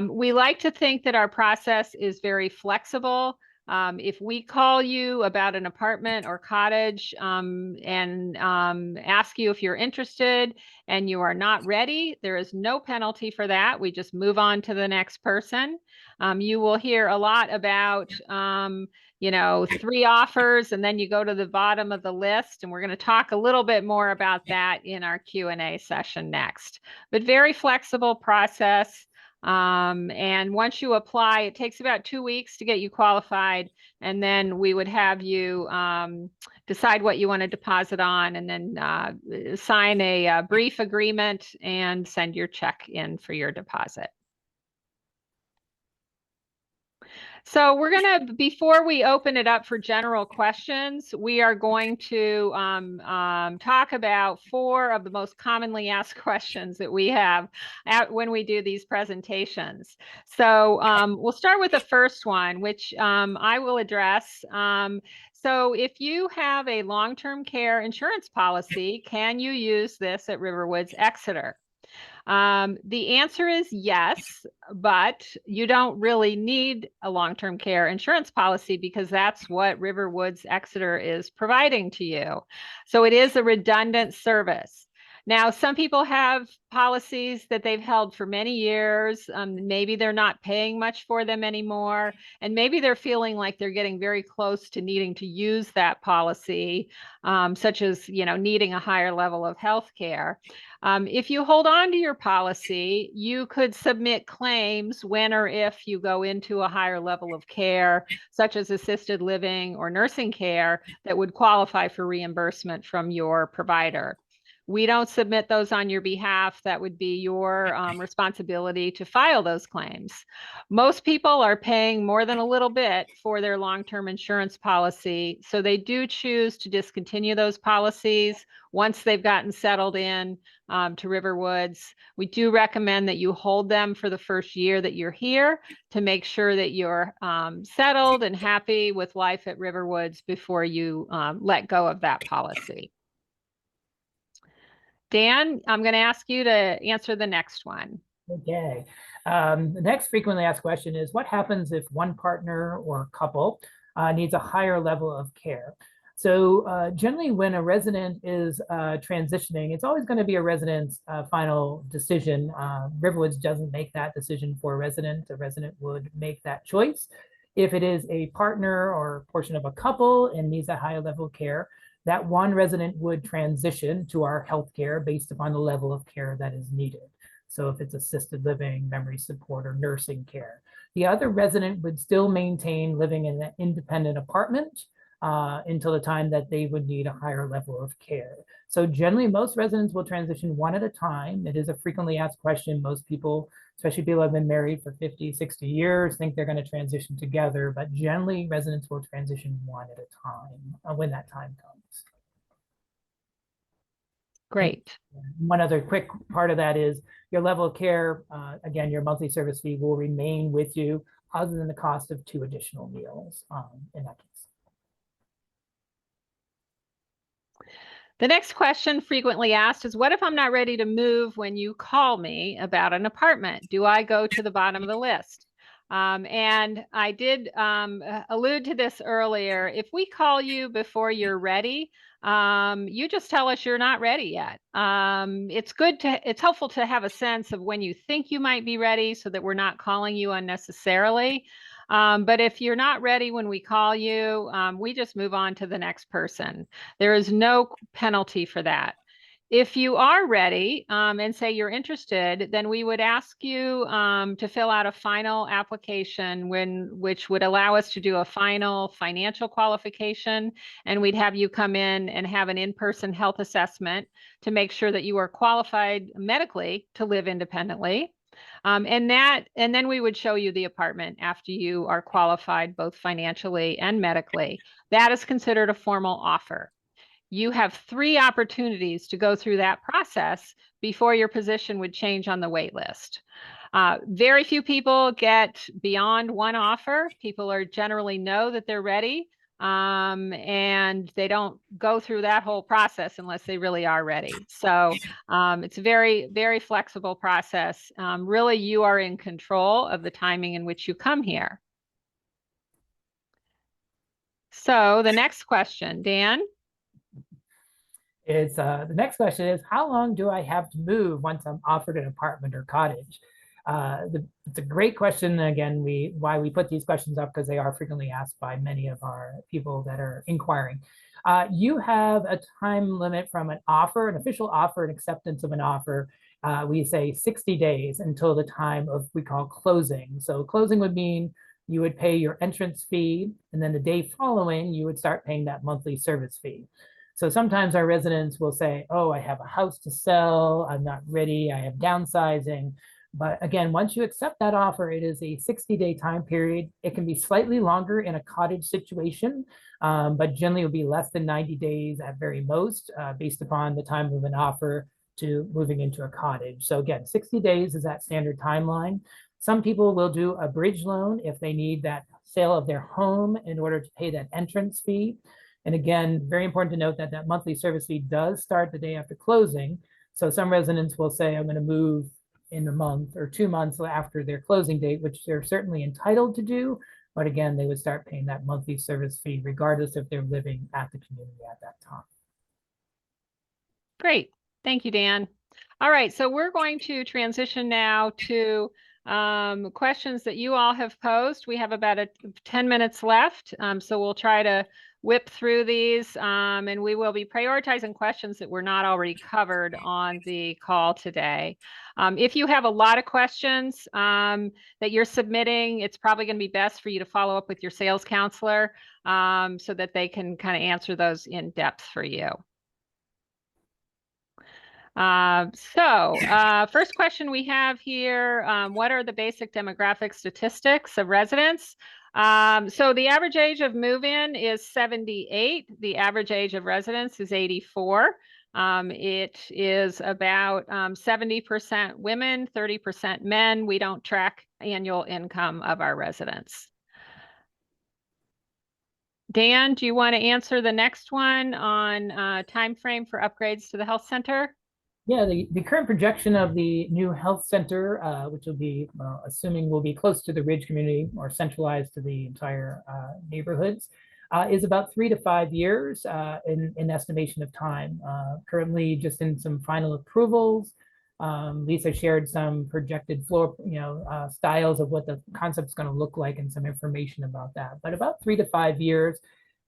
We like to think that our process is very flexible. If we call you about an apartment or cottage and ask you if you're interested and you are not ready, there is no penalty for that. We just move on to the next person. You will hear a lot about 3 offers, and then you go to the bottom of the list, and we're going to talk a little bit more about that in our Q&A session next. But very flexible process. And once you apply, it takes about 2 weeks to get you qualified, and then we would have you decide what you want to deposit on, and then sign a brief agreement and send your check in for your deposit. So we're going to, before we open it up for general questions, we are going to talk about 4 of the most commonly asked questions that we have when we do these presentations. So we'll start with the first one, which I will address. So if you have a long-term care insurance policy, can you use this at RiverWoods Exeter? The answer is yes, but you don't really need a long-term care insurance policy because that's what RiverWoods Exeter is providing to you. So it is a redundant service. Now, some people have policies that they've held for many years. Maybe they're not paying much for them anymore, and maybe they're feeling like they're getting very close to needing to use that policy, such as needing a higher level of health care. If you hold on to your policy, you could submit claims when or if you go into a higher level of care, such as assisted living or nursing care, that would qualify for reimbursement from your provider. We don't submit those on your behalf. That would be your responsibility to file those claims. Most people are paying more than a little bit for their long-term insurance policy, so they do choose to discontinue those policies once they've gotten settled in to RiverWoods. We do recommend that you hold them for the first year that you're here to make sure that you're settled and happy with life at RiverWoods before you let go of that policy. Dan, I'm going to ask you to answer the next one. Okay. The next frequently asked question is, what happens if one partner or couple needs a higher level of care? So generally when a resident is transitioning, it's always going to be a resident's final decision. RiverWoods doesn't make that decision for a resident. The resident would make that choice. If it is a partner or portion of a couple and needs a higher level of care, that one resident would transition to our healthcare based upon the level of care that is needed. So if it's assisted living, memory support, or nursing care. The other resident would still maintain living in an independent apartment until the time that they would need a higher level of care. So generally, most residents will transition one at a time. It is a frequently asked question. Most people, especially people who have been married for 50, 60 years, think they're going to transition together, but generally residents will transition one at a time when that time comes. Great. One other quick part of that is your level of care, again, your monthly service fee will remain with you other than the cost of 2 additional meals in that case. The next question frequently asked is, what if I'm not ready to move when you call me about an apartment? Do I go to the bottom of the list? And I did allude to this earlier. If we call you before you're ready, you just tell us you're not ready yet. It's helpful to have a sense of when you think you might be ready so that we're not calling you unnecessarily. But if you're not ready when we call you, we just move on to the next person. There is no penalty for that. If you are ready and say you're interested, then we would ask you to fill out a final application which would allow us to do a final financial qualification. And we'd have you come in and have an in-person health assessment to make sure that you are qualified medically to live independently. And then we would show you the apartment after you are qualified both financially and medically. That is considered a formal offer. You have 3 opportunities to go through that process before your position would change on the wait list. Very few people get beyond 1 offer. People are generally know that they're ready, and they don't go through that whole process unless they really are ready. So it's a very, very flexible process. Really, you are in control of the timing in which you come here. So the next question, Dan. The next question is, how long do I have to move once I'm offered an apartment or cottage? It's a great question. Again, why we put these questions up, because they are frequently asked by many of our people that are inquiring. You have a time limit from an offer, an official offer, an acceptance of an offer. We say 60 days until the time of we call closing. So closing would mean you would pay your entrance fee, and then the day following, you would start paying that monthly service fee. So sometimes our residents will say, oh, I have a house to sell, I'm not ready, I have downsizing. But again, once you accept that offer, it is a 60-day time period. It can be slightly longer in a cottage situation, but generally it will be less than 90 days at very most, based upon the time of an offer to moving into a cottage. So again, 60 days is that standard timeline. Some people will do a bridge loan if they need that sale of their home in order to pay that entrance fee. And again, very important to note that that monthly service fee does start the day after closing. So some residents will say, I'm going to move in a month or 2 months after their closing date, which they're certainly entitled to do. But again, they would start paying that monthly service fee regardless if they're living at the community at that time. Great. Thank you, Dan. All right, so we're going to transition now to questions that you all have posed. We have about 10 minutes left, so we'll try to whip through these, and we will be prioritizing questions that were not already covered on the call today. If you have a lot of questions that you're submitting, it's probably going to be best for you to follow up with your sales counselor so that they can kind of answer those in depth for you. First question we have here, what are the basic demographic statistics of residents? So the average age of move-in is 78. The average age of residence is 84. It is about 70% women, 30% men. We don't track annual income of our residents. Dan, do you want to answer the next one on time frame for upgrades to the health center? Yeah, the current projection of the new health center, which will be, assuming will be close to the Ridge community or centralized to the entire neighborhoods, is about 3 to 5 years in estimation of time. Currently, just in some final approvals. Lisa shared some projected floor, styles of what the concept's going to look like and some information about that. But about 3 to 5 years.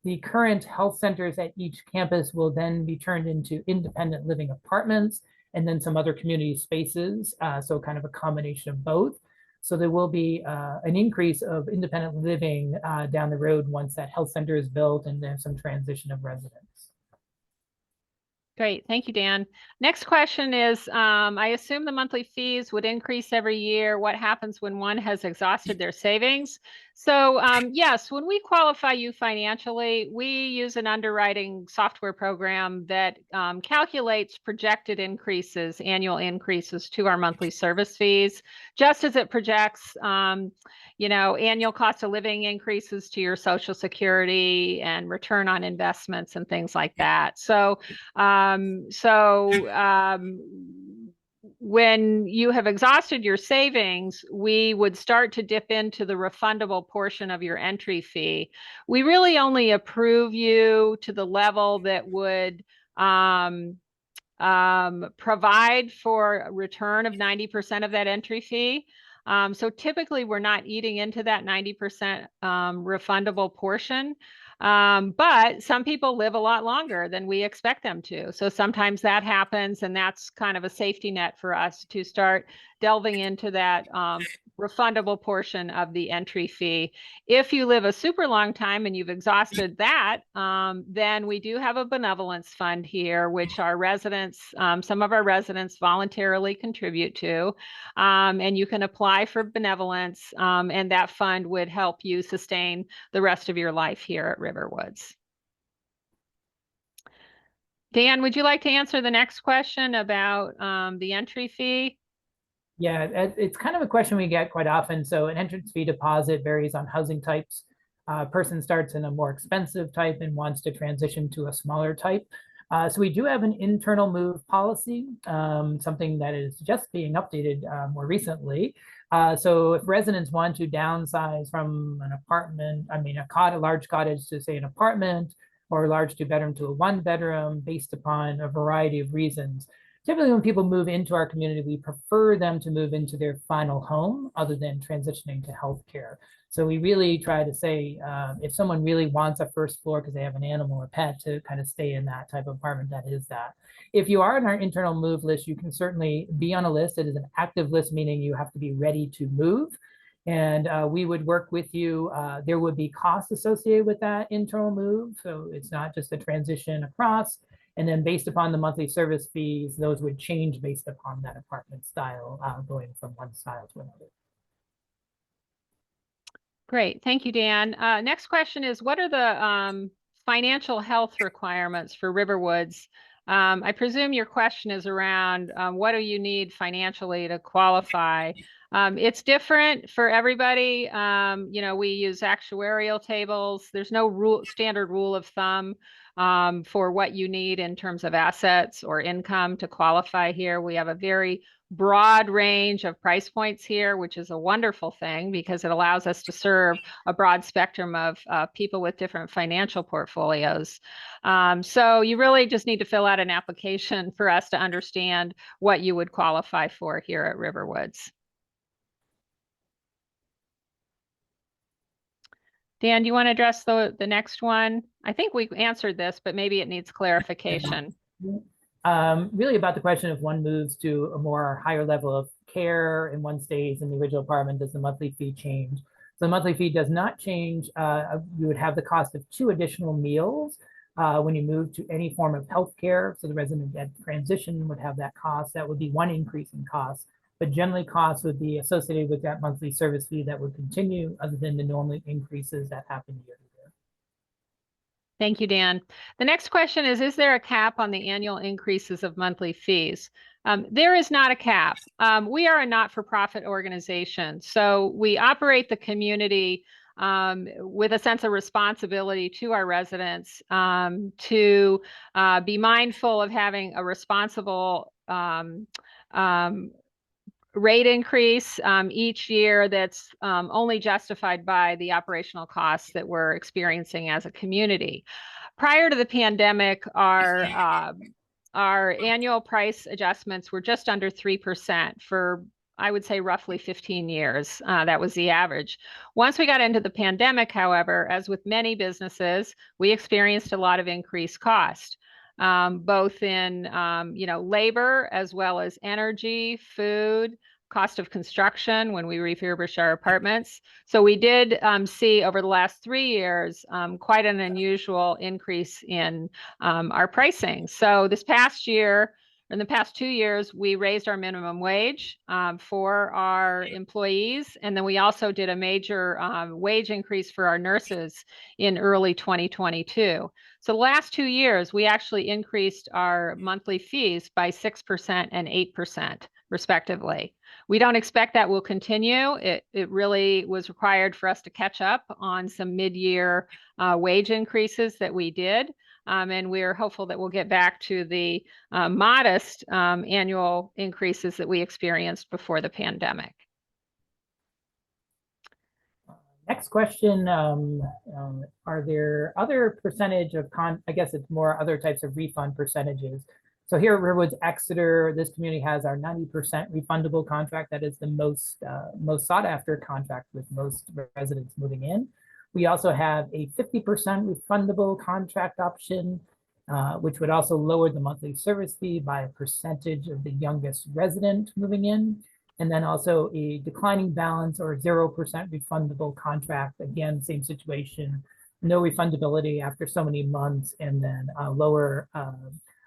The current health centers at each campus will then be turned into independent living apartments and then some other community spaces. So kind of a combination of both. So there will be an increase of independent living down the road once that health center is built and there's some transition of residents. Great, thank you, Dan. Next question is, I assume the monthly fees would increase every year. What happens when one has exhausted their savings? So yes, when we qualify you financially, we use an underwriting software program that calculates projected increases, annual increases to our monthly service fees, just as it projects annual cost of living increases to your Social Security and return on investments and things like that. When you have exhausted your savings, we would start to dip into the refundable portion of your entry fee. We really only approve you to the level that would provide for a return of 90% of that entry fee. So typically we're not eating into that 90% refundable portion. But some people live a lot longer than we expect them to. So sometimes that happens, and that's kind of a safety net for us to start delving into that refundable portion of the entry fee. If you live a super long time and you've exhausted that, then we do have a benevolence fund here, which our residents, some of our residents voluntarily contribute to, and you can apply for benevolence, and that fund would help you sustain the rest of your life here at RiverWoods. Dan, would you like to answer the next question about the entry fee? Yeah, it's kind of a question we get quite often. So an entrance fee deposit varies on housing types. A person starts in a more expensive type and wants to transition to a smaller type. So we do have an internal move policy, something that is just being updated more recently. So if residents want to downsize from an apartment, a large cottage to say an apartment, or a large 2-bedroom to a 1-bedroom based upon a variety of reasons. Typically when people move into our community, we prefer them to move into their final home other than transitioning to healthcare. So we really try to say, if someone really wants a first floor because they have an animal or pet, to kind of stay in that type of apartment, that is that. If you are on our internal move list, you can certainly be on a list. It is an active list, meaning you have to be ready to move. And we would work with you. There would be costs associated with that internal move. So it's not just a transition across. And then based upon the monthly service fees, those would change based upon that apartment style, going from one style to another. Great, thank you, Dan. Next question is, what are the financial health requirements for RiverWoods? I presume your question is around what do you need financially to qualify? It's different for everybody. We use actuarial tables. There's no standard rule of thumb for what you need in terms of assets or income to qualify here. We have a very broad range of price points here, which is a wonderful thing because it allows us to serve a broad spectrum of people with different financial portfolios. So you really just need to fill out an application for us to understand what you would qualify for here at RiverWoods. Dan, do you want to address the next one? I think we answered this, but maybe it needs clarification. Really about the question if one moves to a more higher level of care and one stays in the original apartment, does the monthly fee change? So the monthly fee does not change. You would have the cost of 2 additional meals When you move to any form of healthcare, so the resident at transition would have that cost, that would be one increase in cost. But generally costs would be associated with that monthly service fee that would continue other than the normal increases that happen year to year. Thank you, Dan. The next question is there a cap on the annual increases of monthly fees? There is not a cap. We are a not-for-profit organization, so we operate the community with a sense of responsibility to our residents to be mindful of having a responsible rate increase each year that's only justified by the operational costs that we're experiencing as a community. Prior to the pandemic, our annual price adjustments were just under 3% for, I would say, roughly 15 years. That was the average. Once we got into the pandemic, however, as with many businesses, we experienced a lot of increased cost. Both in labor as well as energy, food, cost of construction when we refurbished our apartments. So we did see over the last 3 years quite an unusual increase in our pricing. So this past year, in the past 2 years, we raised our minimum wage for our employees. And then we also did a major wage increase for our nurses in early 2022. So the last 2 years, we actually increased our monthly fees by 6% and 8%, respectively. We don't expect that will continue. It really was required for us to catch up on some mid-year wage increases that we did. And we're hopeful that we'll get back to the modest annual increases that we experienced before the pandemic. Next question, are there other percentage of, I guess it's more other types of refund percentages. So here at RiverWoods Exeter, this community has our 90% refundable contract. That is the most sought after contract with most residents moving in. We also have a 50% refundable contract option, which would also lower the monthly service fee by a percentage of the youngest resident moving in. And then also a declining balance or 0% refundable contract. Again, same situation, no refundability after so many months, and then a lower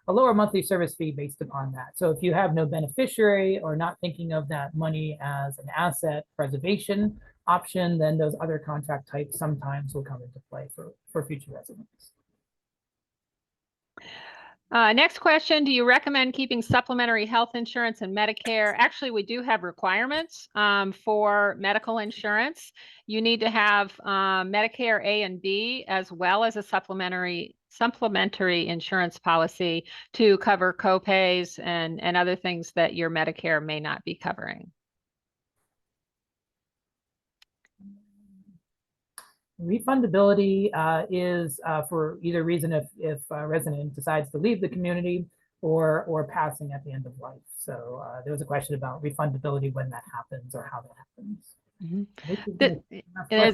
monthly service fee based upon that. So if you have no beneficiary or not thinking of that money as an asset preservation option, then those other contract types sometimes will come into play for future residents. Next question, do you recommend keeping supplementary health insurance and Medicare? Actually, we do have requirements for medical insurance. You need to have Medicare A and B as well as a supplementary insurance policy to cover copays and other things that your Medicare may not be covering. Refundability is for either reason if a resident decides to leave the community or passing at the end of life. So there was a question about refundability when that happens or how that happens. Mm-hmm.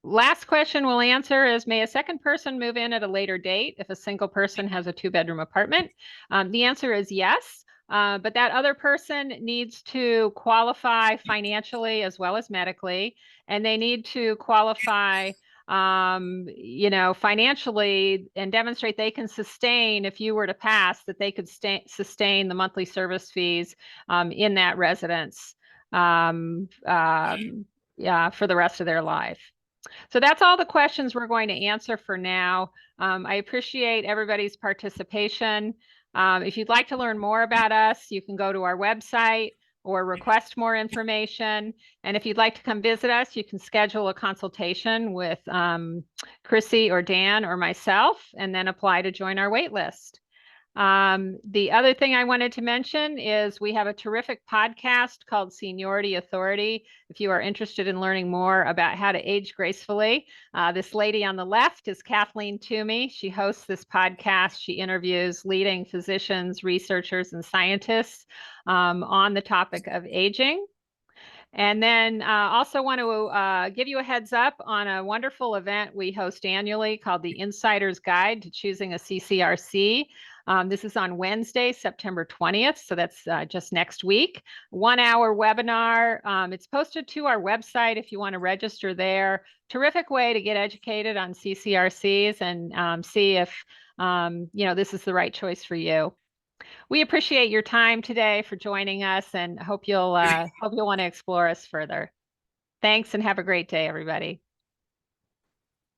Last question we'll answer is, may a second person move in at a later date if a single person has a 2-bedroom apartment? The answer is yes. But that other person needs to qualify financially as well as medically, and they need to qualify, financially and demonstrate they can sustain, if you were to pass, that they could sustain the monthly service fees in that residence for the rest of their life. So that's all the questions we're going to answer for now. I appreciate everybody's participation. If you'd like to learn more about us, you can go to our website or request more information. And if you'd like to come visit us, you can schedule a consultation with Chrissy or Dan or myself, and then apply to join our wait list. The other thing I wanted to mention is we have a terrific podcast called Seniority Authority. If you are interested in learning more about how to age gracefully, this lady on the left is Kathleen Toomey. She hosts this podcast. She interviews leading physicians, researchers, and scientists on the topic of aging. And then also want to give you a heads up on a wonderful event we host annually called the Insider's Guide to Choosing a CCRC. This is on Wednesday, September 20th. So that's just next week. 1 hour webinar. It's posted to our website if you want to register there. Terrific way to get educated on CCRCs and see if this is the right choice for you. We appreciate your time today for joining us and hope you'll want to explore us further. Thanks and have a great day, everybody.